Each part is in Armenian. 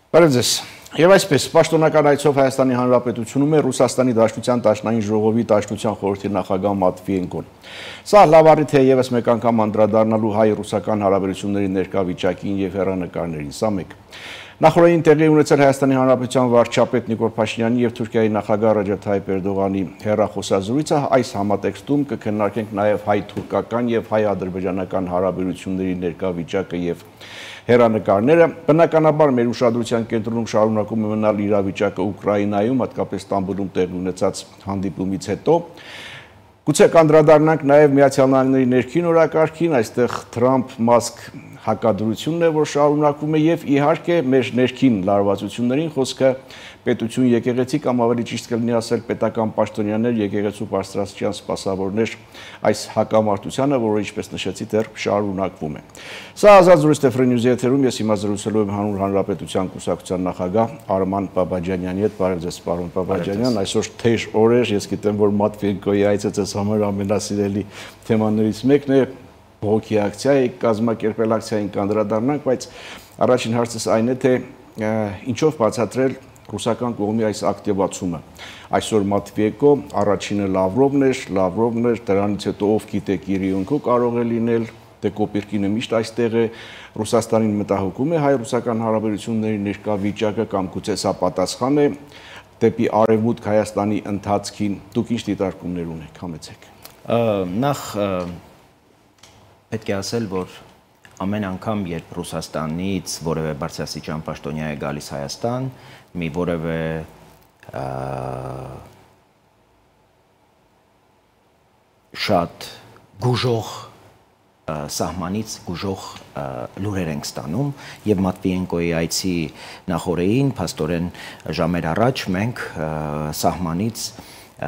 Բարեձեզ։ Եվ այսպես, պաշտոնական այցով Հայաստանի Հանրապետությունում է Ռուսաստանի Դաշնության Դաշնային ժողովի Դաշնության խորհրդի նախագահ Մատվիենկոն։ Սա լավարի թե ևս մեկ անգամ անդրադառնալու հայ-ռուսական հարաբերությունների ներկա վիճակին եւ հեռանկարներին, սա մեկ։ Նախորդին տեղի ունեցել Հայաստանի Հանրապետության վարչապետ Նիկոլ Փաշինյանի եւ Թուրքիայի նախագահ Ռաջեփ Թայիփ Էրդողանի հեռախոսազրույցը, այս համատեքստում կքննարկենք նաեւ հայ-թուրքական եւ հայ-ադրբեջանական հարաբերությունների ներկա վիճակը եւ հեռանկարները։ Բնականաբար մեր ուշադրության կենտրոնում շարունակում է մնալ իրավիճակը Ուկրաինայում, հատկապես Ստամբուլում տեղի ունեցած հանդիպումից հետո։ Գուցե կանդրադառնանք նաև Միացյալ Նահանգների ներքին օրակարգին, այստեղ Թրամփ-Մասկ հակադրությունն է, որ շարունակվում է, եւ իհարկե մեր ներքին լարվածություններին, խոսքը պետություն եկեղեցի կամ ավելի ճիշտ կլինի ասել պետական պաշտոնյաներ, եկեղեցու բարձրաստիճան սպասավորներ այս հակամարտությանը, որը ինչպես նշեցի դեռ շարունակվում է։ Սա ազատ զրույց է Free News-ի եթերում, ես հիմա զրուցելու եմ հանուն հանրապետության կուսակցության նախագահ Արման Բաբաջանյանի հետ։ Բարև ձեզ, պարոն Բաբաջանյան, այսօր թեժ օր է, ես գիտեմ, որ Մատվիենկոյի այցը ձեզ համար ամենասիրելի թեմաներից մեկն է, բողոքի ակցիայի, կազմակերպել ակցիային կանդրադառնանք, բայց առաջին հարցս այն է, թե ինչով բացատրել ռուսական կողմի այս ակտիվացումը։ Այսօր Մատվիենկո, առաջինը Լավրովն էր, դրանից հետո ով գիտե Կիրիոնկո կարող է լինել, դե Կոպիրկինը միշտ այստեղ է, Ռուսաստանին մտահոգում է հայ-ռուսական հարաբերությունների ներկա վիճակը կամ գուցե սա պատասխան է դեպի արևմուտք Հայաստանի ընթացքին, դուք ինչ դիտարկումներ ունեք, համեցեք։ Նախ պետք է ասել, որ ամեն անգամ, երբ Ռուսաստանից որևէ բարձրաստիճան պաշտոնյա է գալիս Հայաստան, մի որևէ շատ գուժող սահմանից գուժող լուրեր ենք ստանում եւ Մատվիենկոյի այցի նախորդին փաստորեն ժամեր առաջ մենք սահմանից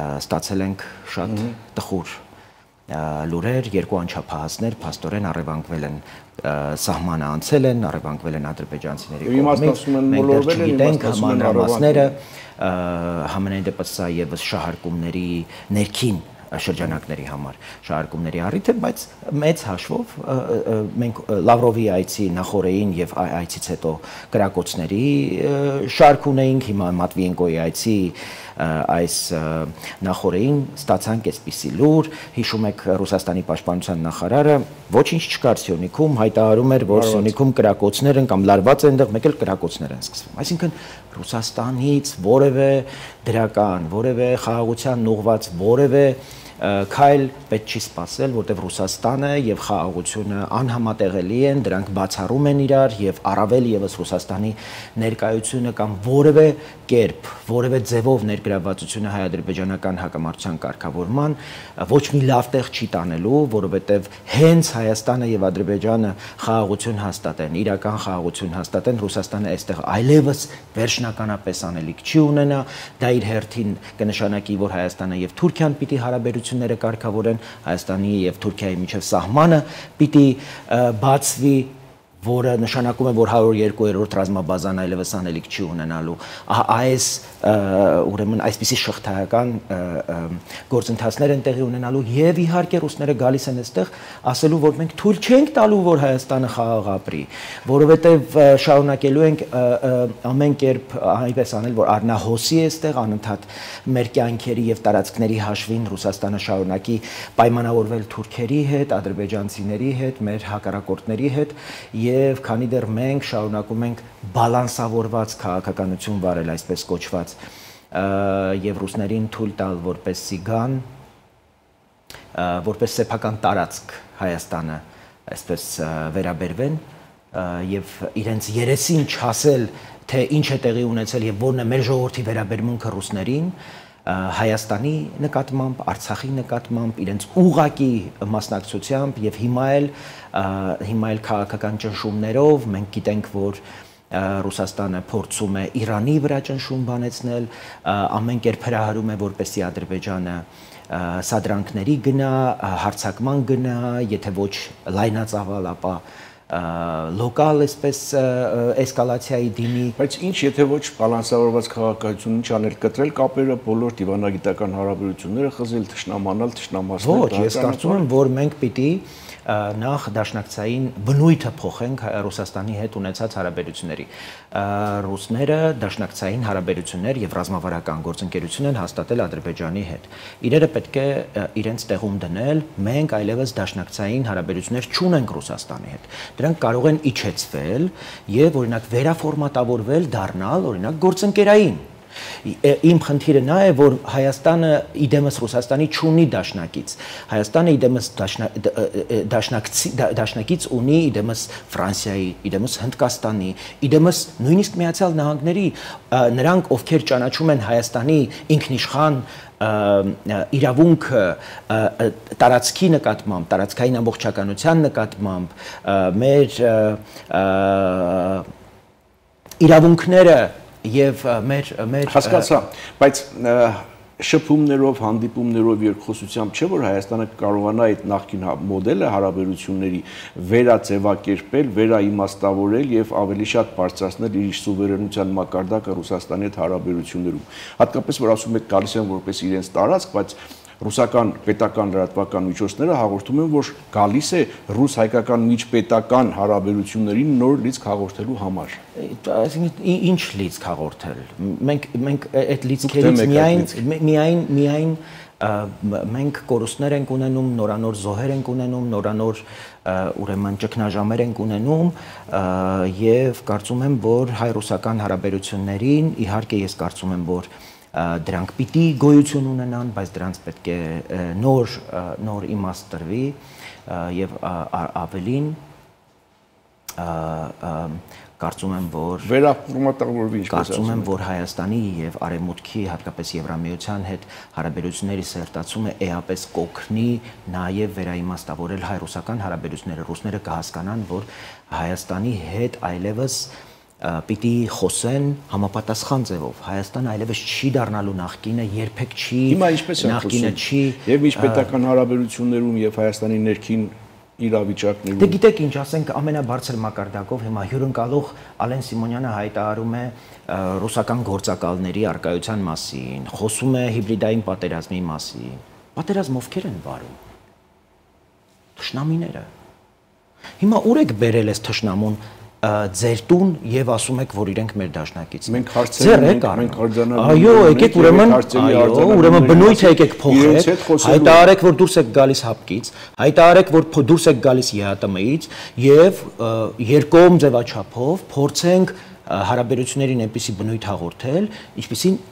ստացել ենք շատ տխուր լուրեր, երկու անչափահասներ փաստորեն առևանգվել են, սահմանը անցել են, առևանգվել են ադրբեջանցիների կողմից, մենք չգիտենք մանրամասները, համենայն դեպս սա եւս շահարկումների ներքին շրջանակների համար շահարկումների առիթ է, բայց մեծ հաշվով մենք Լավրովի այցի նախորդին եւ այցից հետո կրակոցների շարք ունեինք, հիմա Մատվիենկոյի այցի այս նախորդին ստացանք այսպիսի լուր, հիշում եք Ռուսաստանի պաշտպանության նախարարը ոչինչ չկար Սյոնիքում, հայտարարում էր, որ Սյոնիքում կրակոցներ են կամ լարված են, այնտեղ մեկ էլ կրակոցներ են սկսվում։ Այսինքն Ռուսաստանից որևէ դրական, որևէ խաղաղության ուղղված, որևէ քայլ պետք չի սպասել, որտեղ Ռուսաստանը եւ խաղաղությունը անհամատեղելի են, դրանք բացառում են իրար եւ առավել եւս Ռուսաստանի ներկայությունը կամ որևէ կերպ, որևէ ձևով ներգրավվածությունը հայ-ադրբեջանական հակամարտության կարգավորման ոչ մի լավ տեղ չի տանելու, որովհետեւ հենց Հայաստանը եւ Ադրբեջանը խաղաղություն հաստատեն, իրական խաղաղություն հաստատեն, Ռուսաստանը այստեղ այլևս վերջնականապես անելիք չի ունենա, դա իր հերթին կնշանակի, որ Հայաստանը եւ Թուրքիան պիտի հարաբերությունները կարգավորեն, Հայաստանի եւ Թուրքիայի միջև սահմանը պիտի բացվի, որը նշանակում է, որ 102-րդ ռազմաբազան այլևս անելիք չի ունենալու։ Այս ուրեմն այսպիսի շղթայական գործընթացներ են տեղի ունենալու եւ իհարկե ռուսները գալիս են այստեղ ասելու, որ մենք թույլ չենք տալու, որ Հայաստանը խաղաղ ապրի, որովհետեւ շարունակելու ենք ամեն կերպ այնպես անել, որ առնահոսի է այստեղ անընդհատ մեր կյանքերի եւ տարածքների հաշվին Ռուսաստանը շարունակի պայմանավորվել թուրքերի հետ, ադրբեջանցիների հետ, մեր հակառակորդների հետ եւ քանի դեռ մենք շարունակում ենք բալանսավորված քաղաքականություն վարել, այսպես կոչված, եւ ռուսներին թույլ տալ որպեսզի գան, որպես սեփական տարածք Հայաստանը, այսպես վերաբերվեն եւ իրենց երեսին չասել, թե ինչ է տեղի ունեցել եւ որն է մեր ժողովրդի վերաբերմունքը ռուսներին, Հայաստանի նկատմամբ, Արցախի նկատմամբ, իրենց ուղղակի մասնակցությամբ եւ հիմա էլ քաղաքական ճնշումներով մենք գիտենք, որ Ռուսաստանը փորձում է Իրանի վրա ճնշում բանեցնել, ամեն կերպ հրահրում է, որպեսզի Ադրբեջանը սադրանքների գնա, հարձակման գնա, եթե ոչ լայնածավալ, ապա լոկալ այսպես էսկալացիայի դիմի, բայց ինչ եթե ոչ բալանսավորված քաղաքականություն, ինչ անել, կտրել կապերը, բոլոր դիվանագիտական հարաբերությունները խզել, թշնամանալ, թշնամասնել։ Ոչ, ես կարծում եմ, որ մենք պիտի նախ դաշնակցային բնույթը փոխենք Ռուսաստանի հետ ունեցած հարաբերությունների։ Ռուսները դաշնակցային հարաբերություններ եւ ռազմավարական գործընկերություն են հաստատել Ադրբեջանի հետ։ Իրերը պետք է իրենց տեղում դնել, մենք այլևս դաշնակցային հարաբերություններ չունենք Ռուսաստանի հետ։ Դրանք կարող են իջեցվել եւ օրինակ վերաֆորմատավորվել, դառնալ օրինակ գործընկերային։ Իմ խնդիրը նա է, որ Հայաստանը իդեմս Ռուսաստանի չունի դաշնակից։ Հայաստանը իդեմս դաշնակից ունի իդեմս Ֆրանսիայի, իդեմս Հնդկաստանի, իդեմս նույնիսկ Միացյալ Նահանգների, նրանք ովքեր ճանաչում են Հայաստանի ինքնիշխան իրավունքը տարածքի նկատմամբ, տարածքային ամբողջականության նկատմամբ, մեր իրավունքները եւ մեր հասկացա, բայց շփումներով, հանդիպումներով, երկխոսությամբ չէ որ Հայաստանը կարողանա այդ նախկին մոդելը հարաբերությունների վերաձևակերպել, վերաիմաստավորել եւ ավելի շատ բարձրացնել իր սուվերենության մակարդակը Ռուսաստանի հետ հարաբերություններում։ Հատկապես որ ասում եք գալիս են որպես իրենց տարածք, բայց ռուսական պետական լրատվական միջոցները հաղորդում են, որ գալիս է ռուս-հայկական միջպետական հարաբերություններին նոր լիցք հաղորդելու համար։ Այսինքն ինչ լիցք հաղորդել։ Մենք այդ լիցքերից միայն մենք կորուստներ ենք ունենում, նորանոր զոհեր ենք ունենում, նորանոր ուրեմն ճգնաժամեր ենք ունենում եւ կարծում եմ, որ հայ-ռուսական հարաբերություններին իհարկե ես կարծում եմ, որ դրանք պիտի գոյություն ունենան, բայց դրանց պետք է նոր իմաստ տրվի եւ ավելին կարծում եմ, որ վերաֆորմատավորվի, կարծում եմ, որ Հայաստանի եւ Արևմուտքի, հատկապես Եվրամիության հետ հարաբերությունների սերտացումը էապես կօգնի նաեւ վերաիմաստավորել հայ-ռուսական հարաբերությունները։ Ռուսները կհասկանան, որ Հայաստանի հետ այլևս պիտի խոսեն համապատասխան ձևով։ Հայաստանը այլևս չի դառնալու նախկինը, երբեք չի նախկինը չի եւ միջպետական հարաբերություններում եւ Հայաստանի ներքին իրավիճակներում։ Դե գիտեք ինչ, ասենք ամենաբարձր մակարդակով հիմա հյուրընկալող Ալեն Սիմոնյանը հայտարարում է ռուսական գործակալների արկայության մասին, խոսում է հիբրիդային պատերազմի մասին։ Պատերազմ ովքեր են վարում։ Թշնամիները։ Հիմա ուր եք բերել այս թշնամուն ձեր տուն եւ ասում եք, որ իրենք մեր դաշնակիցն են։ Մենք հարցեր ենք, մենք արձանագրում ենք։ Այո, եկեք ուրեմն բնույթը եկեք փոխեք, հայտարարեք, որ դուրս եք գալիս հապկից, հայտարարեք, որ դուրս եք գալիս ԵԱՏՄ-ից եւ երկկողմ ձևաչափով փորձենք հարաբերություններին այնպիսի բնույթ հաղորդել, ինչպիսին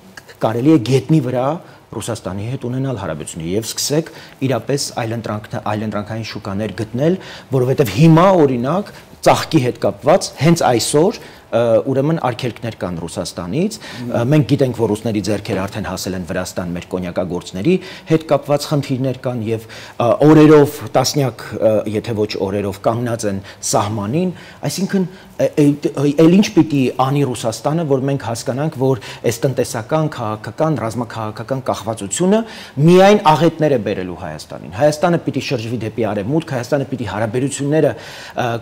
կարելի է գետնի վրա Ռուսաստանի հետ ունենալ հարաբերություններ եւ սկսեք իրապես այլընտրանքային շուկաներ գտնել, որովհետեւ հիմա օրինակ ծաղկի հետ կապված հենց այսօր ուրեմն արգելքներ կան Ռուսաստանից, մենք գիտենք, որ ռուսների ձեռքերը արդեն հասել են Վրաստան մեր կոնյակագործների հետ կապված խնդիրներ կան եւ օրերով, տասնյակ, եթե ոչ օրերով կանգնած են սահմանին, այսինքն էլ ինչ պիտի անի Ռուսաստանը, որ մենք հասկանանք, որ այս տնտեսական, քաղաքական, ռազմաքաղաքական կախվածությունը միայն աղետներ է բերելու Հայաստանին։ Հայաստանը պիտի շրջվի դեպի արևմուտք, Հայաստանը պիտի հարաբերությունները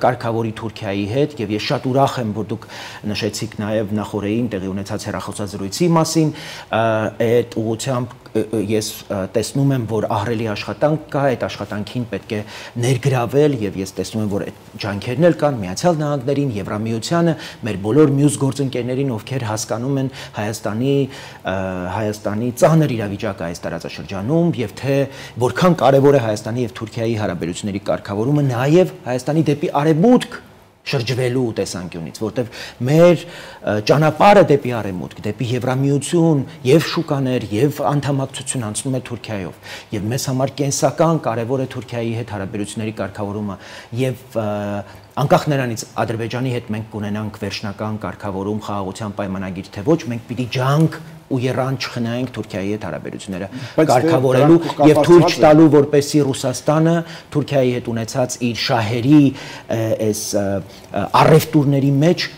կարգավորի Թուրքիայի հետ եւ ես շատ ուրախ եմ, որ դուք նշեցիք նաև նախորդին տեղի ունեցած հեռախոսազրույցի մասին, այդ ուղղությամբ ես տեսնում եմ, որ ահռելի աշխատանք կա, այդ աշխատանքին պետք է ներգրավել եւ ես տեսնում եմ, որ այդ ջանքերն էլ կան Միացյալ Նահանգներին, Եվրամիությանը, մեր բոլոր մյուս գործընկերներին, ովքեր հասկանում են Հայաստանի ծանր իրավիճակը այս տարածաշրջանում եւ թե որքան կարեւոր է Հայաստանի եւ Թուրքիայի հարաբերությունների կարգավորումը նաեւ Հայաստանի դեպի արևմուտք շրջվելու տեսանկյունից, որտեղ մեր ճանապարհը դեպի արևմուտք, դեպի Եվրամիություն եւ շուկաներ եւ անդամակցություն անցնում է Թուրքիայով եւ մեզ համար կենսական կարեւոր է Թուրքիայի հետ հարաբերությունների կարգավորումը եւ անկախ նրանից Ադրբեջանի հետ մենք կունենանք վերջնական կարգավորում խաղաղության պայմանագիր թե ոչ, մենք պիտի ջանք ու երան չխնայենք Թուրքիայի հետ հարաբերությունները կարգավորելու եւ թույլ չտալու, որպեսզի Ռուսաստանը Թուրքիայի հետ ունեցած իր շահերի այս առևտուրների մեջ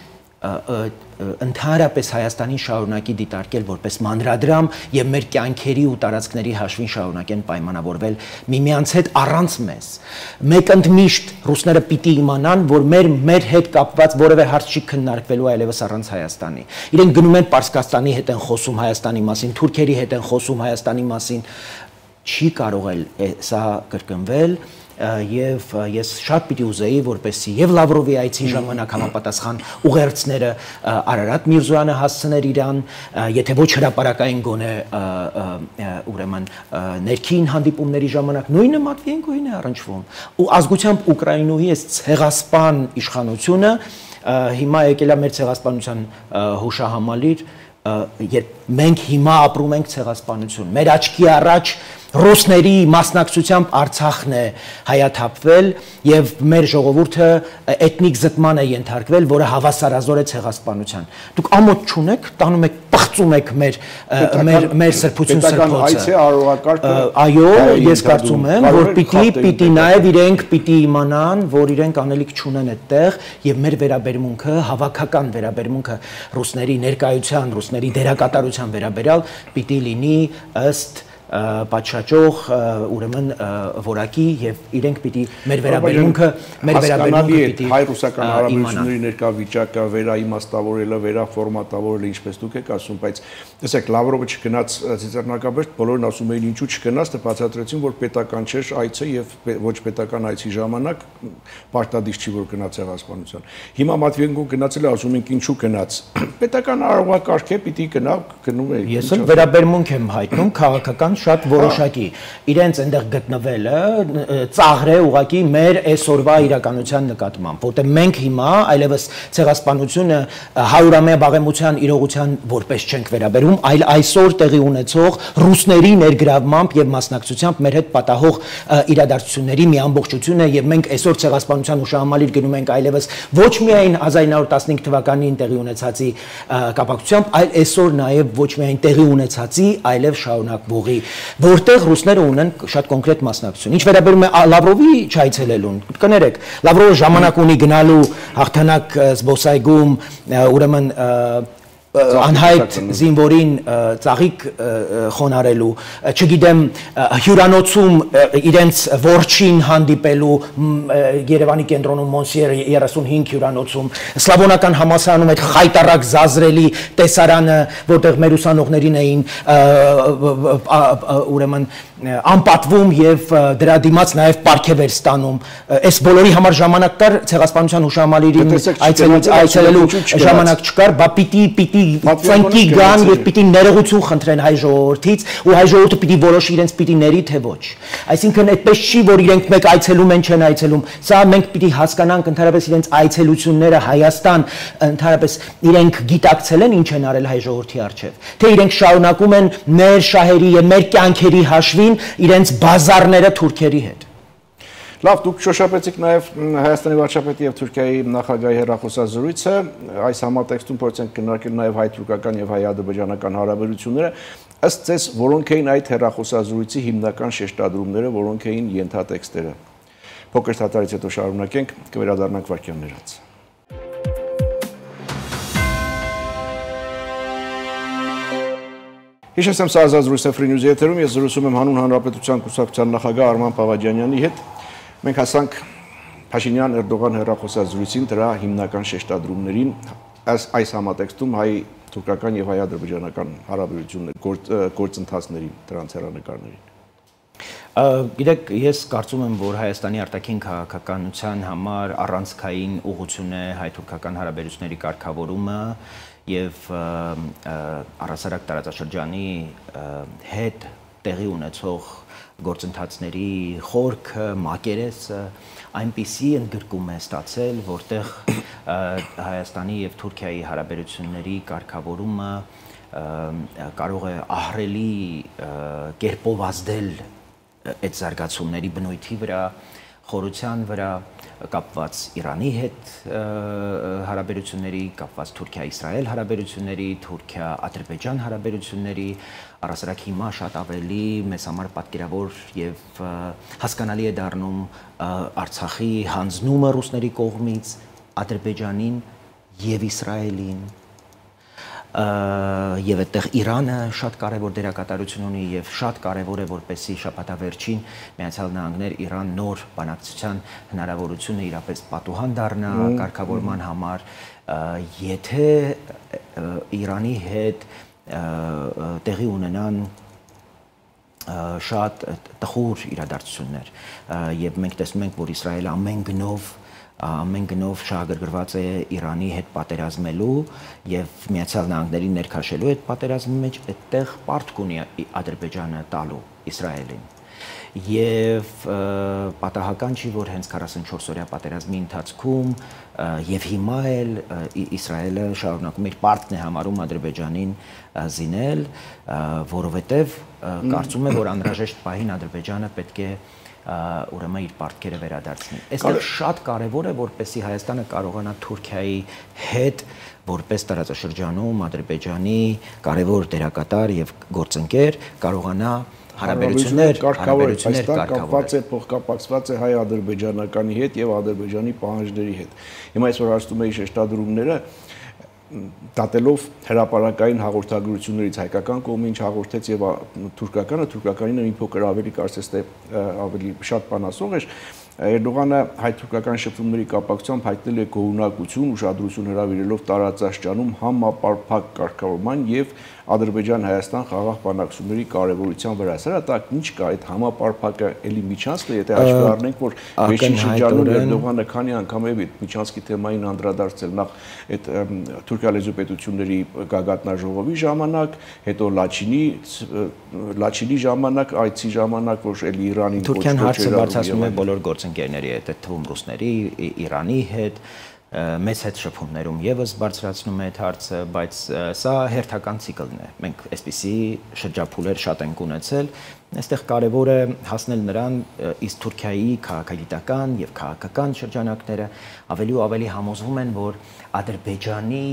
ընդհանրապես Հայաստանին շարունակի դիտարկել որպես մանրադրամ եւ մեր կյանքերի ու տարածքների հաշվին շարունակեն պայմանավորվել միմյանց հետ առանց մեզ։ Մեկ ընդմիշտ ռուսները պիտի իմանան, որ մեր հետ կապված որևէ հարց չի քննարկվելու այլևս առանց Հայաստանի։ Իրենք գնում են Պարսկաստանի հետ են խոսում Հայաստանի մասին, թուրքերի հետ են խոսում Հայաստանի մասին։ Չի կարող էլ սա կրկնվել եւ ես շատ պիտի ուզեի, որպեսզի եւ Լավրովի այցի ժամանակ համապատասխան ուղերձները Արարատ Միրզոյանը հասցներ իրան, եթե ոչ հրապարակային գոնե ուրեմն ներքին հանդիպումների ժամանակ նույնը Մատվիենկոին է առնչվում ու ազգությամբ Ուկրաինուհի այս ցեղասպան իշխանությունը հիմա եկել է մեր ցեղասպանության հուշահամալիր երբ մենք հիմա ապրում ենք ցեղասպանություն մեր աչքի առաջ ռուսների մասնակցությամբ Արցախն է հայաթափվել եւ մեր ժողովուրդը էթնիկ զտման է ենթարկվել, որը հավասարազոր է ցեղասպանության։ Դուք ամոթ չունեք, տանում եք, պղծում եք մեր սրբություն սրբոցը։ Այո, ես կարծում եմ, որ պիտի նաեւ իրենք պիտի իմանան, որ իրենք անելիք չունեն այդտեղ եւ մեր վերաբերմունքը, հավաքական վերաբերմունքը ռուսների ներկայության, ռուսների դերակատարության վերաբերյալ պիտի լինի ըստ պատշաճող ուրեմն որակի եւ իրենք պիտի մեր վերաբերմունքը պիտի հայ-ռուսական հարաբերությունների ներկա վիճակը վերաիմաստավորելը, վերաֆորմատավորելը, ինչպես դուք եք ասում, բայց տեսեք, Լավրովը չգնաց Ծիծեռնակաբերդ, բոլորն ասում էին ինչու չգնաց, դե բացատրեցին, որ պետական չէր այցը եւ ոչ պետական այցի ժամանակ պարտադիր չի, որ գնաց ցեղասպանության։ Հիմա Մատվիենկոն գնացել է, ասում ենք ինչու գնաց։ Պետական արարողակարգ է, պիտի գնա, գնում է։ Ես էլ վերաբերմունք եմ հայտնում քաղաքական շատ որոշակի իրենց այնտեղ գտնվելը ծաղր է ուղղակի մեր այսօրվա իրականության նկատմամբ, որտեղ մենք հիմա այլևս ցեղասպանությունը 100-ամյա բաղեմության իրողության որպես չենք վերաբերում, այլ այսօր տեղի ունեցող ռուսների ներգրավմամբ եւ մասնակցությամբ մեր հետ պատահող իրադարձությունների մի ամբողջություն է եւ մենք այսօր ցեղասպանության հուշահամալիր գնում ենք այլևս ոչ միայն 1915 թվականին տեղի ունեցածի կապակցությամբ, այլ այսօր նաեւ ոչ միայն տեղի ունեցածի, այլև շարունակվողի որտեղ ռուսները ունեն շատ կոնկրետ մասնակցություն։ Ինչ վերաբերում է Լավրովի չայցելելուն, կներեք, Լավրովը ժամանակ ունի գնալու հաղթանակ զբոսայգում, ուրեմն անհայտ զինվորին ծաղիկ խոնարելու, չգիտեմ, հյուրանոցում իրենց որջին հանդիպելու Երևանի կենտրոնում Մոնսիեր 35 հյուրանոցում, Սլավոնական համալսարանում այդ խայտառակ զազրելի տեսարանը, որտեղ մեր ուսանողներին էին ուրեմն անպատվում եւ դրա դիմաց նաեւ պարգև էր ստանում։ Այս բոլորի համար ժամանակ կար ցեղասպանության հուշահամալիրին այցելելու ժամանակ չկար, բա պիտի ծնկի գան եւ պիտի ներողություն խնդրեն հայ ժողովրդից ու հայ ժողովուրդը պիտի որոշի իրենց պիտի ների թե ոչ։ Այսինքն այդպես չի, որ իրենք մեկ այցելում են, չեն այցելում։ Սա մենք պիտի հասկանանք ընդհանրապես իրենց այցելությունները Հայաստան ընդհանրապես իրենք գիտակցել են ինչ են արել հայ ժողովրդի առջև, թե իրենք շարունակում են մեր շահերի եւ մեր կյանքերի հաշվին իրենց բազարները թուրքերի հետ։ Լավ, դուք շոշափեցիք նաև Հայաստանի վարչապետի եւ Թուրքիայի նախագահի հեռախոսազրույցը, այս համատեքստում փորձենք քննարկել նաև հայ-թուրքական եւ հայ-ադրբեջանական հարաբերությունները, ըստ ձեզ որոնք էին այդ հեռախոսազրույցի հիմնական շեշտադրումները, որոնք էին ենթատեքստերը։ Փոքր դատարից հետո շարունակենք, կվերադառնանք վարքյաններ անց։ Հիշեցեմ, սա ազազրույցը Free News-ի եթերում, ես զրուցում եմ Հանուն Հանրապետության կուսակցության նախագահ Արման Պավաջանյանի հետ։ Մենք հասանք Փաշինյան-Էրդողան հեռախոսազրույցին, դրա հիմնական շեշտադրումներին, այս համատեքստում հայ-թուրքական եւ հայ-ադրբեջանական հարաբերություններ, գործընթացներին, դրանց հեռանկարներին։ Գիտեք, ես կարծում եմ, որ Հայաստանի արտաքին քաղաքականության համար առանցքային ուղղություն է հայ-թուրքական հարաբերությունների կարգավորումը եւ առհասարակ տարածաշրջանի հետ տեղի ունեցող գործընթացների խորքը, մակերեսը այնպիսի ընդգրկում է ստացել, որտեղ Հայաստանի եւ Թուրքիայի հարաբերությունների կարգավորումը կարող է ահռելի կերպով ազդել այդ զարգացումների բնույթի վրա, խորության վրա, կապված Իրանի հետ հարաբերությունների, կապված Թուրքիա-Իսրայել հարաբերությունների, Թուրքիա-Ադրբեջան հարաբերությունների, առհասարակ հիմա շատ ավելի մեզ համար պատկերավոր եւ հասկանալի է դառնում Արցախի հանձնումը ռուսների կողմից Ադրբեջանին եւ Իսրայելին եւ այդտեղ Իրանը շատ կարեւոր դերակատարություն ունի եւ շատ կարեւոր է որպեսզի շաբաթավերջին Միացյալ Նահանգներ Իրան նոր բանակցության հնարավորությունը իրապես պատուհան դառնա կարգավորման համար, եթե Իրանի հետ տեղի ունենան շատ տխուր իրադարձություններ եւ մենք տեսնում ենք, որ Իսրայելը ամեն գնով շահագրգռված է Իրանի հետ պատերազմելու եւ Միացյալ Նահանգներին ներքաշելու այդ պատերազմի մեջ այդտեղ պարտք ունի Ադրբեջանը տալու Իսրայելին եւ պատահական չի, որ հենց 44-օրյա պատերազմի ընթացքում եւ հիմա էլ Իսրայելը շարունակում իր պարտքն է համարում Ադրբեջանին զինել, որովհետեւ կարծում է, որ անհրաժեշտ պահին Ադրբեջանը պետք է ուրեմն իր պարտքերը վերադարձնի։ Այստեղ շատ կարևոր է, որպեսզի Հայաստանը կարողանա Թուրքիայի հետ որպես տարածաշրջանում Ադրբեջանի կարևոր դերակատար եւ գործընկեր կարողանա հարաբերություններ կապված է փոխկապակցված է հայ-ադրբեջանականի հետ եւ ադրբեջանի պահանջների հետ։ Հիմա այսօր ասում էի շեշտադրումները դատելով հրապարակային հաղորդագրություններից հայկական կողմը ինչ հաղորդեց եւ թուրքականին մի փոքր ավելի կարծես թե ավելի շատ բան ասող էր Էրդողանը հայ-թուրքական շփումների կապակցությամբ հայտնել է գոհունակություն, ուշադրություն հրավիրելով տարածաշրջանում համապարփակ կարգավորման եւ Ադրբեջան-Հայաստան խաղաղ բանակցությունների կարեւորության վրա։ Սրա տակ ինչ կա այդ համապարփակը էլի միջանցք է, եթե հաշվի առնենք, որ վերջին շրջանում Էրդողանը քանի անգամ է այդ միջանցքի թեմային անդրադարձել նախ այդ Թուրքիա լեզու պետությունների գագաթնաժողովի ժամանակ, հետո Լաչինի ժամանակ, այցի ժամանակ, որ էլի Իրանին Թուրքիան հարցը բարձրացնում է բոլոր գործընկերների հետ, այդ թվում ռուսների, Իրանի հետ մեծ հետ շփումներում եւս բարձրացնում է այդ հարցը, բայց սա հերթական ցիկլն է։ Մենք այսպիսի շրջափուլեր շատ ենք ունեցել, այստեղ կարևոր է հասնել նրան, իսկ Թուրքիայի քաղաքագիտական եւ քաղաքական շրջանակները ավելի ու ավելի համոզվում են, որ Ադրբեջանի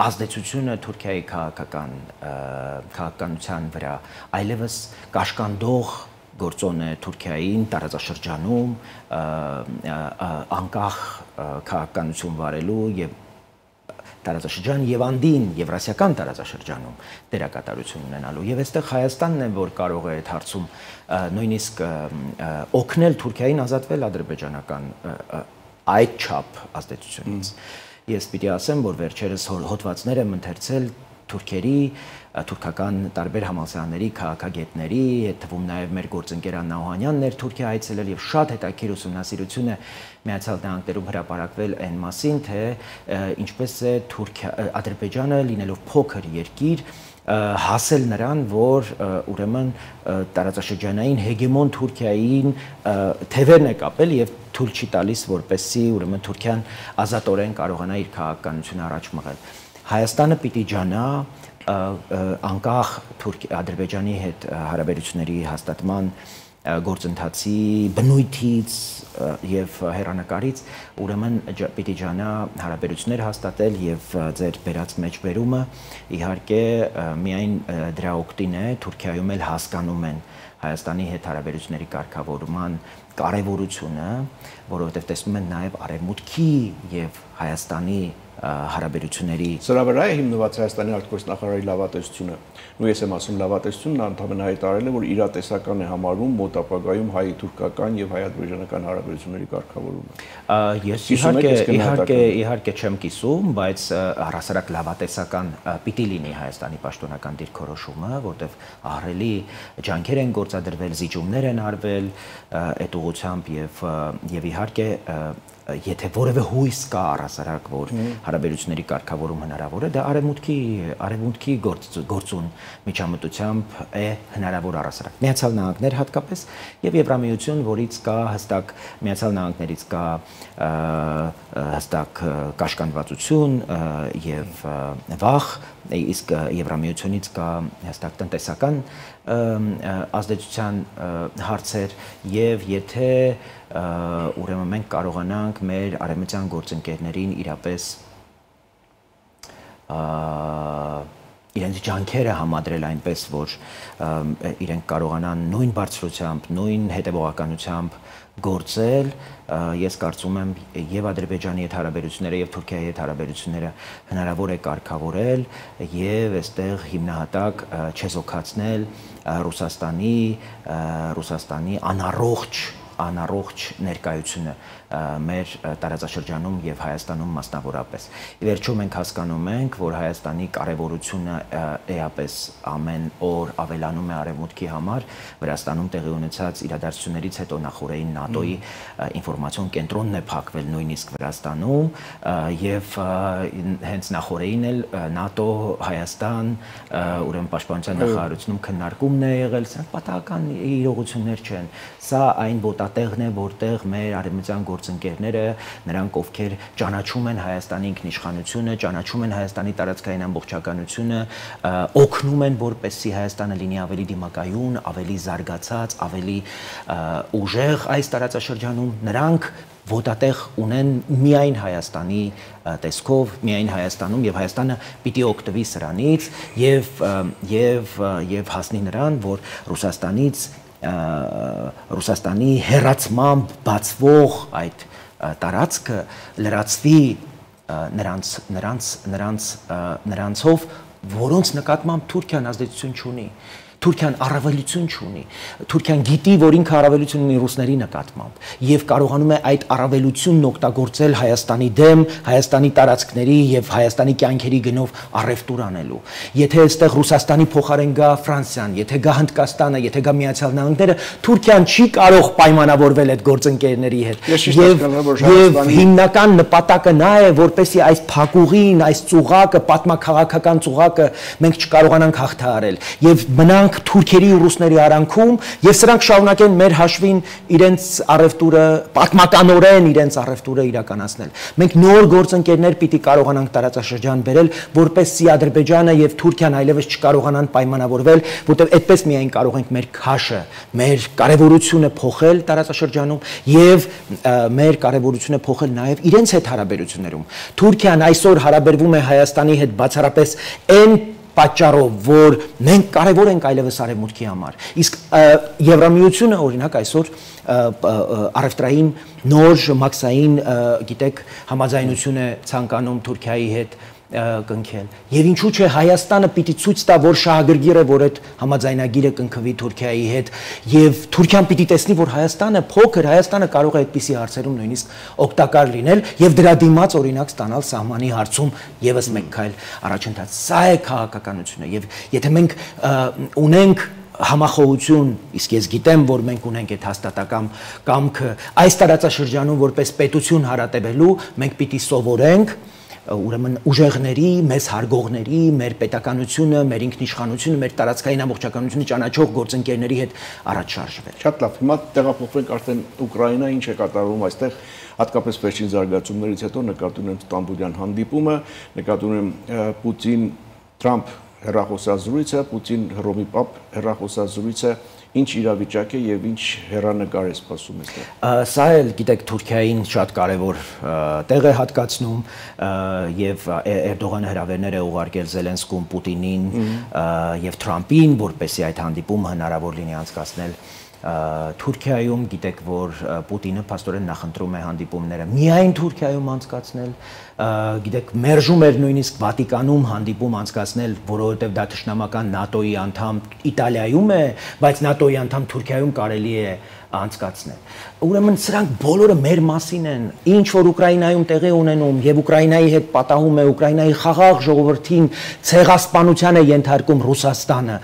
ազդեցությունը Թուրքիայի քաղաքականության վրա այլևս կաշկանդող գործոն է Թուրքիային տարածաշրջանում անկախ քաղաքականություն վարելու եւ տարածաշրջան եւ անդին եվրասիական տարածաշրջանում դերակատարություն ունենալու եւ այստեղ Հայաստանն է, որ կարող է այդ հարցում նույնիսկ օգնել Թուրքիային ազատվել ադրբեջանական այդ չափ ազդեցությունից։ Ես պիտի ասեմ, որ վերջերս հոդվածներ եմ ընթերցել թուրքական տարբեր համալսարանների քաղաքագետների, այդ թվում նաև մեր գործընկեր Աննա Օհանյանն էր Թուրքիա այցելել եւ շատ հետաքրքիր ուսումնասիրություն է Միացյալ Նահանգներում հրապարակվել այն մասին, թե ինչպես է Ադրբեջանը լինելով փոքր երկիր հասել նրան, որ ուրեմն տարածաշրջանային հեգեմոն Թուրքիային թևերն է կապել եւ թույլ չի տալիս, որպեսզի ուրեմն Թուրքիան ազատորեն կարողանա իր քաղաքականությունը առաջ մղել։ Հայաստանը պիտի ջանա անկախ Ադրբեջանի հետ հարաբերությունների հաստատման գործընթացի բնույթից եւ հեռանկարից ուրեմն պիտի ջանա հարաբերություններ հաստատել եւ ձեր բերած մեջբերումը իհարկե միայն դրա օգտին է Թուրքիայում էլ հասկանում են Հայաստանի հետ հարաբերությունների կարգավորման կարևորությունը, որովհետեւ տեսնում են նաեւ Արևմուտքի եւ Հայաստանի հարաբերությունների Սրա վրա է հիմնված Հայաստանի արտգործնախարարի լավատեսությունը։ Ու ես եմ ասում լավատեսությունն ընդհանրապես հայտարարել է, որ իրատեսական է համարում մոտ ապագայում հայ-թուրքական եւ հայ-ադրբեջանական հարաբերությունների կարգավորումը։ Ես իհարկե չեմ կիսում, բայց առհասարակ լավատեսական պիտի լինի Հայաստանի պաշտոնական դիրքորոշումը, որտեղ ահռելի ջանքեր են գործադրվել, զիջումներ են արվել այդ ուղղությամբ եւ իհարկե եթե որևէ հույս կա առհասարակ, որ հարաբերությունների կարգավորում հնարավոր է, դա արևմուտքի գործուն միջամտությամբ է հնարավոր առհասարակ։ Միացյալ Նահանգներ հատկապես եւ Եվրամիություն, որից կա հստակ Միացյալ Նահանգներից կա հստակ կաշկանդվածություն եւ վախ, իսկ Եվրամիությունից կա հստակ տնտեսական ազդեցության հարցեր եւ եթե ուրեմն մենք կարողանանք մեր արևմտյան գործընկերներին իրապես իրենց ջանքերը համադրել այնպես, որ իրենք կարողանան նույն բարձրությամբ, նույն հետևողականությամբ գործել, ես կարծում եմ եւ Ադրբեջանի հետ հարաբերությունները եւ Թուրքիայի հետ հարաբերությունները հնարավոր է կարգավորել եւ այստեղ հիմնահատակ չեզոքացնել Ռուսաստանի անառողջ ներկայությունը մեր տարածաշրջանում եւ Հայաստանում մասնավորապես։ Ի վերջո մենք հասկանում ենք, որ Հայաստանի կարևորությունը էապես ամեն օր ավելանում է արևմուտքի համար, Վրաստանում տեղի ունեցած իրադարձություններից հետո նախորդին ՆԱՏՕ-ի ինֆորմացիոն կենտրոնն է փակվել նույնիսկ Վրաստանում եւ հենց նախորդին էլ ՆԱՏՕ Հայաստան ուրեմն պաշտպանության նախարարությունում քննարկումն է եղել, սրանք պատահական իրողություններ չեն։ Սա այն ոտատեղն է, որտեղ մեր արևմտյան գործընկերները, նրանք ովքեր ճանաչում են Հայաստանի ինքնիշխանությունը, ճանաչում են Հայաստանի տարածքային ամբողջականությունը, օգնում են, որպեսզի Հայաստանը լինի ավելի դիմակայուն, ավելի զարգացած, ավելի ուժեղ այս տարածաշրջանում, նրանք ոտատեղ ունեն միայն Հայաստանի տեսքով, միայն Հայաստանում եւ Հայաստանը պիտի օգտվի սրանից եւ հասնի նրան, որ Ռուսաստանի հերացմամբ բացվող այդ տարածքը լրացվի նրանցով, որոնց նկատմամբ Թուրքիան ազդեցություն չունի։ Թուրքիան առավելություն չունի։ Թուրքիան գիտի, որ ինքը առավելություն ունի ռուսների նկատմամբ եւ կարողանում է այդ առավելությունն օգտագործել Հայաստանի դեմ, Հայաստանի տարածքների եւ Հայաստանի կյանքերի գնով առևտուր անելու։ Եթե այստեղ Ռուսաստանի փոխարեն գա Ֆրանսիան, եթե գա Հնդկաստանը, եթե գա Միացյալ Նահանգները, Թուրքիան չի կարող պայմանավորվել այդ գործընկերների հետ։ Եվ հիմնական նպատակը նա է, որպեսզի այս փակուղին, այս ծուղակը, պատմաքաղաքական ծուղակը մենք չկարողանանք հաղթահարել եւ մնանք թուրքերի ու ռուսների արանքում եւ սրանք շարունակեն մեր հաշվին իրենց առևտուրը պատմականորեն իրենց առևտուրը իրականացնել։ Մենք նոր գործընկերներ պիտի կարողանանք տարածաշրջան բերել, որպեսզի Ադրբեջանը եւ Թուրքիան այլևս չկարողանան պայմանավորվել, որտեղ այդպես միայն կարող ենք մեր քաշը, մեր կարևորությունը փոխել տարածաշրջանում եւ մեր կարևորությունը փոխել նաեւ իրենց հետ հարաբերություններում։ Թուրքիան այսօր հարաբերվում է Հայաստանի հետ բացառապես այն պատճառով, որ մենք կարևոր ենք այլևս արևմուտքի համար։ Իսկ Եվրամիությունը օրինակ այսօր առևտրային նոր մաքսային, գիտեք, համաձայնություն է ցանկանում Թուրքիայի հետ կնքել։ Եվ ինչու՞ չէ Հայաստանը պիտի ցույց տա, որ շահագրգիռ է, որ այդ համաձայնագիրը կնքվի Թուրքիայի հետ, եւ Թուրքիան պիտի տեսնի, որ Հայաստանը փոքր, Հայաստանը կարող է այդպիսի հարցերում նույնիսկ օգտակար լինել եւ դրա դիմաց օրինակ ստանալ սահմանի հարցում եւս մեկ քայլ առաջընթաց։ Սա է քաղաքականությունը եւ եթե մենք ունենք համախոհություն, իսկ ես գիտեմ, որ մենք ունենք այդ հաստատակամ կամքը այս տարածաշրջանում որպես պետություն հարատևելու, մենք պիտի սովորենք ուրեմն ուժեղների, մեզ հարգողների, մեր պետականությունը, մեր ինքնիշխանությունը, մեր տարածքային ամբողջականությունը ճանաչող գործընկերների հետ առաջ շարժվել։ Շատ լավ, հիմա տեղափոխվենք արդեն Ուկրաինա, ինչ է կատարվում այստեղ, հատկապես վերջին զարգացումներից հետո նկատի ունեմ Ստամբուլյան հանդիպումը, նկատի ունեմ Պուտին-Թրամփ հեռախոսազրույցը, Պուտին-Հռոմի Պապ հեռախոսազրույցը, ինչ իրավիճակ է եւ ինչ հեռանկար է սպասում այստեղ։ Սա էլ գիտեք Թուրքիային շատ կարևոր տեղ է հատկացնում եւ Էրդողանը հրավերներ է ուղարկել Զելենսկուն, Պուտինին եւ Թրամփին, որպեսզի այդ հանդիպումը հնարավոր լինի անցկացնել Թուրքիայում, գիտեք, որ Պուտինը փաստորեն նախընտրում է հանդիպումները միայն Թուրքիայում անցկացնել, գիտեք, մերժում էր նույնիսկ Վատիկանում հանդիպում անցկացնել, որովհետև դա թշնամական ՆԱՏՕ-ի անդամ Իտալիայում է, բայց ՆԱՏՕ-ի անդամ Թուրքիայում կարելի է անցկացնել։ Ուրեմն սրանք բոլորը մեր մասին են, ինչ որ Ուկրաինայում տեղի ունենում եւ Ուկրաինայի հետ պատահում է, Ուկրաինայի խաղաղ ժողովրդին ցեղասպանության է ենթարկում Ռուսաստանը։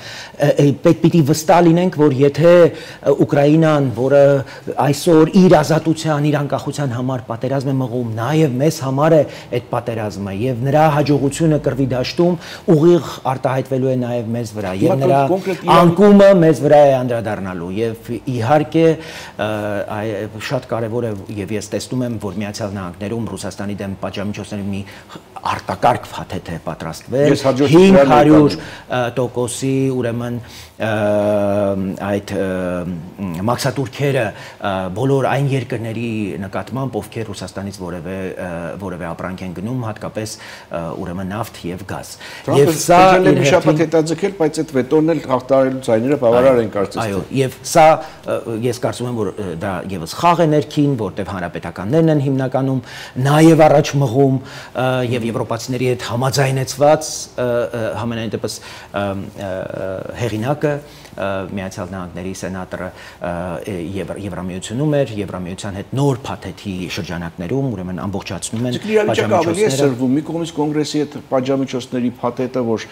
Պիտի վստահ լինենք, որ եթե Ուկրաինան, որը այսօր իր ազատության, իր անկախության համար պատերազմ է մղում, նաեւ մեզ համար է այդ պատերազմը եւ նրա հաջողությունը կռվի դաշտում ուղիղ արտահայտվելու է նաեւ մեզ վրա եւ նրա անկումը մեզ վրա է անդրադառնալու եւ իհարկե շատ կարևոր է եւ ես տեսնում եմ, որ Միացյալ Նահանգներում Ռուսաստանի դեմ պատժամիջոցների մի արտակարգ փաթեթ է պատրաստվել 500%-ի ուրեմն այդ մաքսատուրքերը բոլոր այն երկրների նկատմամբ, ովքեր Ռուսաստանից որևէ ապրանք են գնում, հատկապես ուրեմն նավթ եւ գազ։ Եվ սա շաբաթ հետաձգել, բայց այդ վետոն էլ հաղթահարելու ձայները բավարար են կարծես։ Այո, եւ սա ես կարծում եմ, որ դա եւս խաղ է ներքին, որտեղ հանրապետականներն են հիմնականում նաեւ առաջ մղում եւ եվրոպացիների հետ համաձայնեցված համենայն դեպս հեղինակը Միացյալ Նահանգների սենատորը Եվրամիությունում էր, Եվրամիության հետ նոր փաթեթի շրջանակներում, ուրեմն ամբողջացնում են պատժամիջոցները։ Մի կողմից կոնգրեսի հետ պատժամիջոցների փաթեթը, որ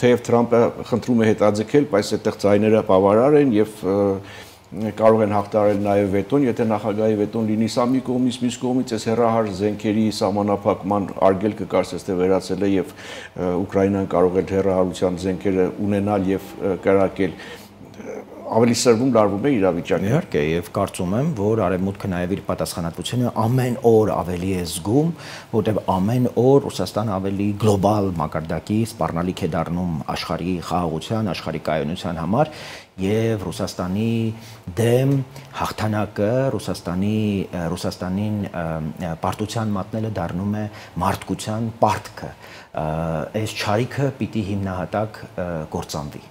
թեև Թրամփը խնդրում է հետաձգել, բայց այդտեղ ձայները բավարար են եւ կարող են հաղթարել նաեւ վետոն, եթե նախագահի վետոն լինի, սա մի կողմից, մյուս կողմից այս հեռահար զենքերի սահմանափակման արգելքը կարծես թե վերացել է եւ Ուկրաինան կարող է հեռահարության զենքերը ունենալ եւ կրակել, ավելի սրվում լարվում է իրավիճակը։ Իհարկե, եւ կարծում եմ, որ Արևմուտքը նաեւ իր պատասխանատվությունը ամեն օր ավելի է զգում, որտեղ ամեն օր Ռուսաստանը ավելի գլոբալ մակարդակի սպառնալիք է դառնում աշխարհի խաղաղության, աշխարհի կայունության համար, եւ Ռուսաստանի դեմ հաղթանակը, Ռուսաստանին պարտության մատնելը դառնում է մարդկության պարտքը։ Այս չարիքը պիտի հիմնահատակ կործանվի։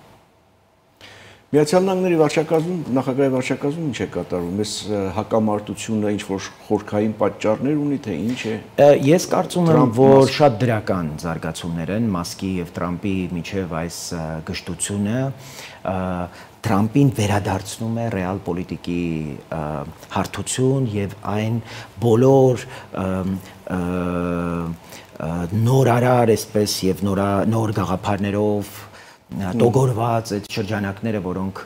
Միացյալ Նահանգների վարչակազմում, նախագահի վարչակազմում ինչ է կատարվում, այս հակամարտությունը ինչ որ խորքային պատճառներ ունի, թե ինչ է։ Ես կարծում եմ, որ շատ դրական զարգացումներ են Մասկի եւ Տրամփի միջև այս գժտությունը Թրամփին վերադարձնում է ռեալ պոլիտիկի հարթություն եւ այն բոլոր նորարար այսպես եւ նոր գաղափարներով տոգորված այդ շրջանակները, որոնք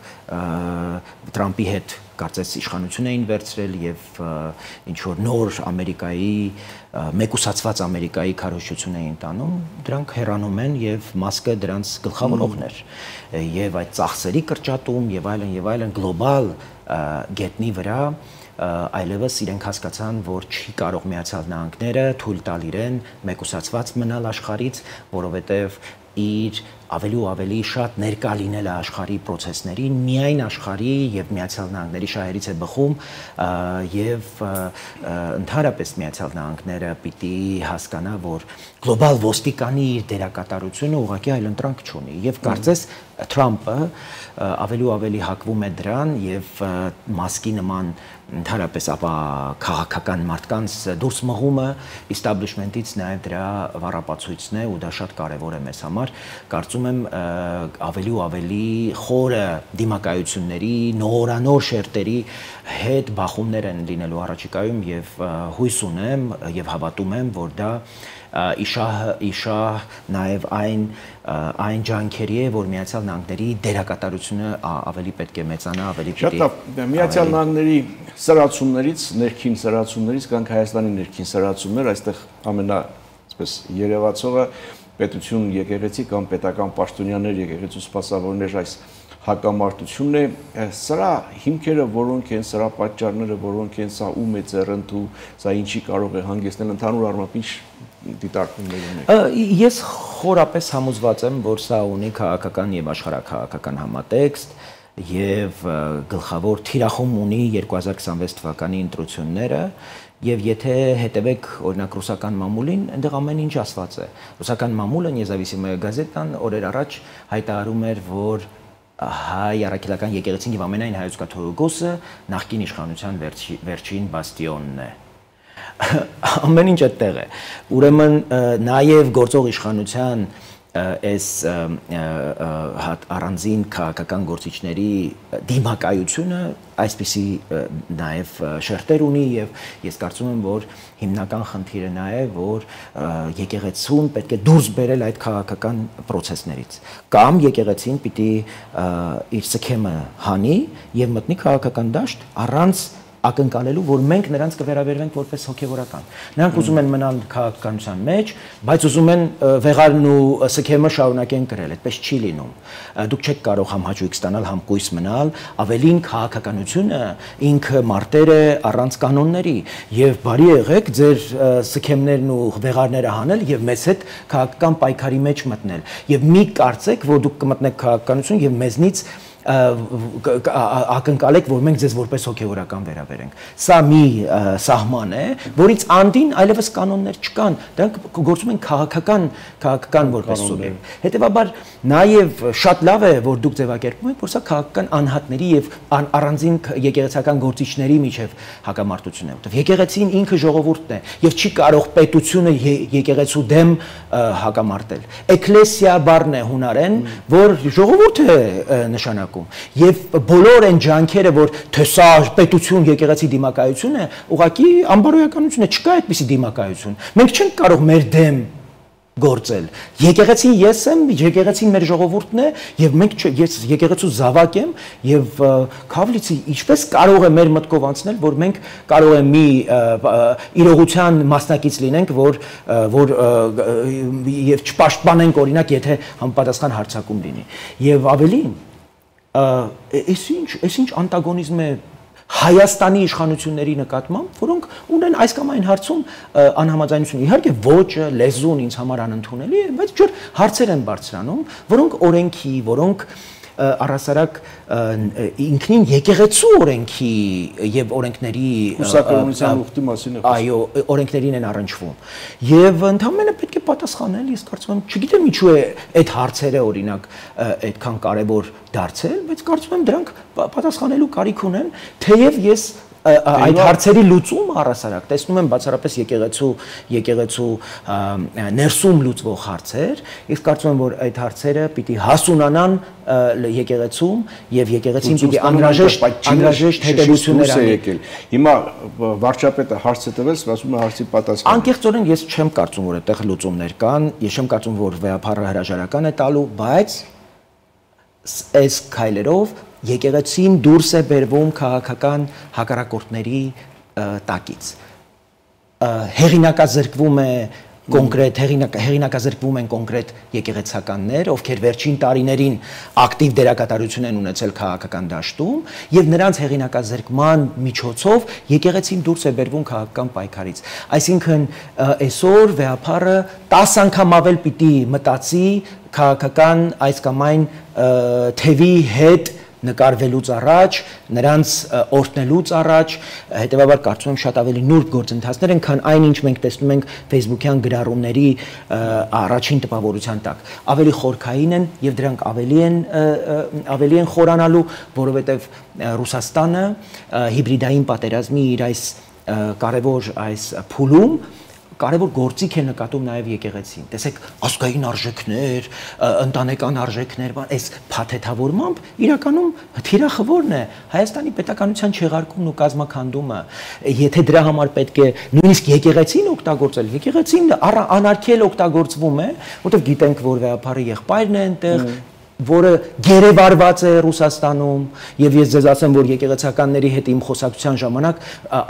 Թրամփի հետ կարծես իշխանություն էին վերցրել եւ ինչ որ նոր Ամերիկայի մեկուսացված Ամերիկայի քարոզչություն էին տանում, դրանք հեռանում են եւ Մասկը դրանց գլխավորողն էր եւ այդ ծախսերի կրճատում եւ այլն գլոբալ գետնի վրա այլևս իրենք հասկացան, որ չի կարող Միացյալ Նահանգները թույլ տալ իրեն մեկուսացված մնալ աշխարհից, որովհետեւ իր ավելի ու ավելի շատ ներկա լինելը աշխարհի process-ներին, միայն աշխարհի եւ Միացյալ Նահանգների շահերից է բխում եւ ընդհանրապես Միացյալ Նահանգները պիտի հասկանա, որ գլոբալ ոստիկանի իր դերակատարությունը ուղղակի այլընտրանք չունի եւ կարծես Թրամփը ավելի ու ավելի հակվում է դրան եւ Մասկի նման ընդհանրապես ապա քաղաքական մարդկանց դուրս մղումը establishment-ից նաեւ դրա վառապացույցն է ու դա շատ կարեւոր է մեզ համար։ Կարծում եմ ավելի ու ավելի խորը դիմակայությունների, նորանոր շերտերի հետ բախումներ են լինելու առաջիկայում եւ հույս ունեմ եւ հավատում եմ, որ դա իշահ նաեւ այն ջանքերի է, որ Միացյալ Նահանգների դերակատարությունը ավելի պետք է մեծանա, ավելի պիտի։ Շատ Միացյալ Նահանգների սրացումներից, ներքին սրացումներից կանք Հայաստանի ներքին սրացումներ, այստեղ ամենա, այսպես երևացողը պետություն եկեղեցի կամ պետական պաշտոնյաներ եկեղեցու սպասավորներ այս հակամարտությունն է, սրա հիմքերը որոնք են, սրա պատճառները որոնք են, սա ում է ձեռնտու, սա ինչի կարող է հանգեցնել, ընդհանուր առմամբ ինչ դիտարկումներ ունեք։ Ես խորապես համոզված եմ, որ սա ունի քաղաքական եւ աշխարհաքաղաքական համատեքստ եւ գլխավոր թիրախում ունի 2026 թվականի ընտրությունները եւ եթե հետևեք օրինակ ռուսական մամուլին, այնտեղ ամեն ինչ ասված է։ Ռուսական մամուլը Նեզավիսիմая գազետան օրեր առաջ հայտարարում էր, որ հայ առաքելական եկեղեցին եւ ամենայն հայոց կաթողիկոսը նախկին իշխանության վերջին բաստիոնն է։ Ամեն ինչ այդտեղ է։ Ուրեմն նաեւ գործող իշխանության այս առանձին քաղաքական գործիչների դիմակայությունը այսպիսի նաև շերտեր ունի եւ ես կարծում եմ, որ հիմնական խնդիրը նա է, որ եկեղեցուն պետք է դուրս բերել այդ քաղաքական process-ներից կամ եկեղեցին պիտի իր սքեմը հանի եւ մտնի քաղաքական դաշտ առանց ակնկալելու, որ մենք նրանց կվերաբերվենք որպես հոգևորական։ Նրանք ուզում են մնալ քաղաքականության մեջ, բայց ուզում են վեղարն ու սքեմը շարունակեն կրել, այդպես չի լինում։ Դուք չեք կարող համ հաճույք ստանալ, համ կույս մնալ, ավելին քաղաքականությունը ինքը մարտեր է առանց կանոնների եւ բարի եղեք ձեր սքեմներն ու վեղարները հանել եւ մեզ հետ քաղաքական պայքարի մեջ մտնել։ Եվ մի կարծեք, որ դուք կմտնեք քաղաքականություն եւ մեզնից ակնկալեք, որ մենք ձեզ որպես հոգևորական վերաբերենք։ Սա մի սահման է, որից անդին այլևս կանոններ չկան, դրանք գործում են քաղաքական որպես սուբյեկտ։ Հետևաբար նաև շատ լավ է, որ դուք ձևակերպում եք, որ սա քաղաքական անհատների եւ առանձին եկեղեցական գործիչների միջև հակամարտություն է, որտեղ եկեղեցին ինքը ժողովուրդն է եւ չի կարող պետությունը եկեղեցու դեմ հակամարտել։ Էկլեսիա բառն է հունարեն, որ ժողովուրդ է նշանակում եւ բոլոր այն ջանքերը, որ թե սա պետություն եկեղեցի դիմակայություն է, ուղղակի անբարոյականություն է, չկա այդպիսի դիմակայություն։ Մենք չենք կարող մեր դեմ գործել։ Եկեղեցին ես եմ, եկեղեցին մեր ժողովուրդն է եւ մենք ես եկեղեցու զավակ եմ եւ Քավլիցի ինչպես կարող է մեր մտքով անցնել, որ մենք կարող է մի իրողության մասնակից լինենք, որ եւ չպաշտպանենք օրինակ, եթե համապատասխան հարձակում լինի։ Եվ ավելին, այս ինչ անտագոնիզմ է Հայաստանի իշխանությունների նկատմամբ, որոնք ունեն այս կամ այն հարցում անհամաձայնություն։ Իհարկե ոճը, լեզուն ինձ համար անընդունելի է, բայց ջուր հարցեր են բարձրանում, որոնք օրենքի, որոնք առհասարակ ինքնին եկեղեցու օրենքի եւ օրենքների կուսակցության ուխտի մասին է խոսքը։ Այո, օրենքներին են առնչվում։ Եվ ընդհանրապես պետք է պատասխանել, ես կարծում եմ, չգիտեմ ինչու է այդ հարցերը օրինակ այդքան կարևոր դարձել, բայց կարծում եմ դրանք պատասխանելու կարիք ունեն, թեև ես այդ հարցերի լուծումը առհասարակ տեսնում եմ բացառապես եկեղեցու ներսում լուծվող հարցեր, ես կարծում եմ, որ այդ հարցերը պիտի հասունանան եկեղեցում եւ եկեղեցին պիտի անհրաժեշտ հետևություններ անի։ Հիմա վարչապետը հարցը տվեց, ասում է հարցի պատասխանը։ Անկեղծորեն ես չեմ կարծում, որ այդտեղ լուծումներ կան, ես չեմ կարծում, որ վեհապարը հրաժարական է տալու, բայց այս քայլերով եկեղեցին դուրս է բերվում քաղաքական հակառակորդների տակից։ Հեղինակազրկվում է կոնկրետ հեղինակազրկվում են կոնկրետ եկեղեցականներ, ովքեր վերջին տարիներին ակտիվ դերակատարություն են ունեցել քաղաքական դաշտում, եւ նրանց հեղինակազրկման միջոցով եկեղեցին դուրս է բերվում քաղաքական պայքարից։ Այսինքն այսօր վեհապարը 10 անգամ ավել պիտի մտածի քաղաքական այս կամ այն թևի հետ նկարվելուց առաջ, նրանց օրհնելուց առաջ, հետեւաբար կարծում եմ շատ ավելի նուրբ գործընթացներ են, քան այն ինչ մենք տեսնում ենք Facebook-յան գրառումների առաջին տպավորության տակ։ Ավելի խորքային են եւ դրանք ավելի են խորանալու, որովհետեւ Ռուսաստանը հիբրիդային պատերազմի իր այս կարևոր այս փուլում կարևոր գործիք է նկատում նաև եկեղեցին։ Տեսեք, ազգային արժեքներ, ընտանեկան արժեքներ, այս փաթեթավորմամբ իրականում թիրախորն է Հայաստանի պետականության չեղարկումն ու կազմաքանդումը։ Եթե դրա համար պետք է նույնիսկ եկեղեցին օգտագործել, եկեղեցին անարգել օգտագործվում է, որովհետև գիտենք, որ վեհապարի եղբայրն է այնտեղ, որը գերեվարված է Ռուսաստանում, եւ ես ձեզ ասեմ, որ եկեղեցականների հետ իմ խոսակցության ժամանակ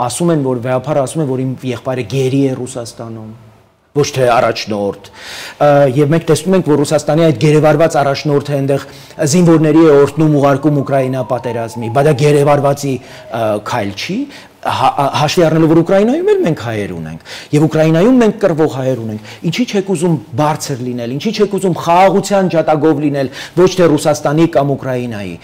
ասում են, որ վեհապարը ասում է, որ իմ եղբայրը գերի է Ռուսաստանում, ոչ թե առաջնորդ, եւ մենք տեսնում ենք, որ Ռուսաստանի այդ գերեվարված առաջնորդը այնտեղ զինվորների է օրհնում ուղարկում Ուկրաինա պատերազմի, բայց դա գերեվարվածի քայլ չի, հաշվի առնելով, որ Ուկրաինայում էլ մենք հայեր ունենք եւ Ուկրաինայում մենք կռվող հայեր ունենք, ինչի՞ չեք ուզում բարձր լինել, ինչի՞ չեք ուզում խաղաղության ջատագով լինել, ոչ թե Ռուսաստանի կամ Ուկրաինայի,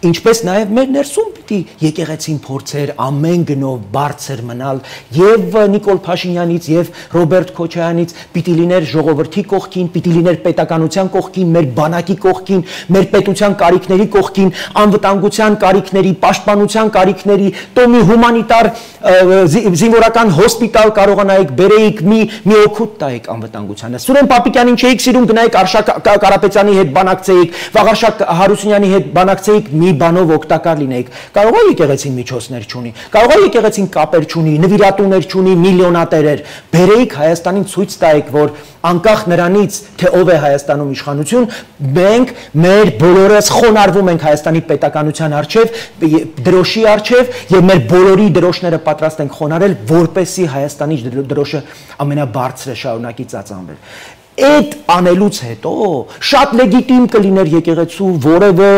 ինչպես նաեւ մեր ներսում պիտի եկեղեցին փորձեր ամեն գնով բարձր մնալ եւ Նիկոլ Փաշինյանից եւ Ռոբերտ Քոչարյանից պիտի լիներ ժողովրդի կողքին, պիտի լիներ պետականության կողքին, մեր բանակի կողքին, մեր պետության կարիքների կողքին, անվտանգության կարիքների, պաշտպանության կարիքների, տոմի հումանիտար զինվորական հոսպիտալ կարողանայիք բերեիք մի օգուտ տայիք անվտանգությանը։ Սուրեն Պապիկյանին չէիք սիրում, գնայիք Արշակ Կարապետյանի հետ բանակցեիք, Վաղարշակ Հարությունյանի հետ բանակցեիք, մի բանով օգտակար լինեիք։ Կարող է եկեղեցին միջոցներ չունի, կարող է եկեղեցին կապեր չունի, նվիրատուներ չունի, միլիոնատերեր, բերեիք Հայաստանին ցույց տայիք, որ անկախ նրանից, թե ով է Հայաստանում իշխանություն, մենք մեր բոլորս խոնարհվում ենք Հայաստանի պետականության առջև, դրոշի առջև եւ մեր բոլորի դրոշները պատրաստ ենք խոնարհել, որպեսզի Հայաստանի դրոշը ամենաբարձրը շարունակի ծածանվել։ Այդ անելուց հետո շատ լեգիտիմ կլիներ եկեղեցու որևէ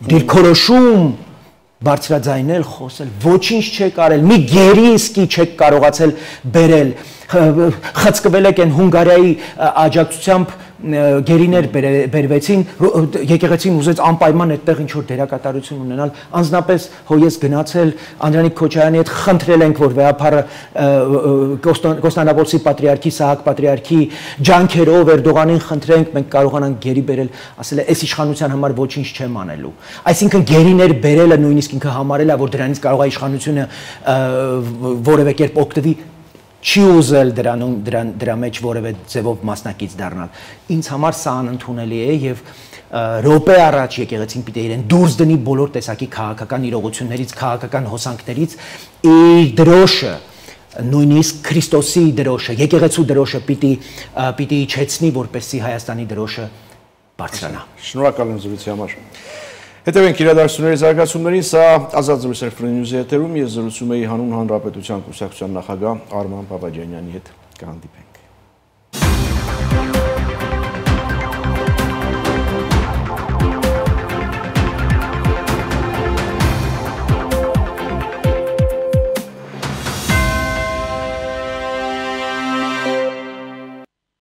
դիրքորոշում բարձրաձայնել, խոսել, ոչինչ չեք արել, մի գերի իսկի չեք կարողացել բերել։ խցկվել եք են Հունգարիայի աջակցությամբ գերիներ բերվեցին, եկեղեցին ուզեց անպայման այդտեղ ինչ որ դերակատարություն ունենալ, անձնապես հո ես գնացել Անդրանիկ Քոչարյանի հետ խնդրել ենք, որ վեհապարը Կոստանդնուպոլսի պատրիարքի, Սահակ պատրիարքի ջանքերով Էրդողանին խնդրենք, մենք կարողանանք գերի բերել, ասել է, այս իշխանության համար ոչինչ չեմ անելու։ Այսինքն գերիներ բերելը նույնիսկ ինքը համարել է, որ դրանից կարող է իշխանությունը որևէ կերպ օգտվի, չի ուզել դրա մեջ որևէ ձևով մասնակից դառնալ։ Ինձ համար սա անընդունելի է եւ րոպե առաջ եկեղեցին պիտի իրեն դուրս դնի բոլոր տեսակի քաղաքական իրողություններից, քաղաքական հոսանքներից, իր դրոշը, նույնիսկ Քրիստոսի դրոշը, եկեղեցու դրոշը պիտի իջեցնի, որպեսզի Հայաստանի դրոշը բարձրանա։ Շնորհակալ եմ զրույցի համար։ Հետևենք իրադարձությունների զարգացումներին, սա Ազատ զրույցներ Free News-ի եթերում, ես զրուցում էի Հանուն Հանրապետության կուսակցության նախագահ Արման Բաբաջանյանի հետ, կհանդիպենք։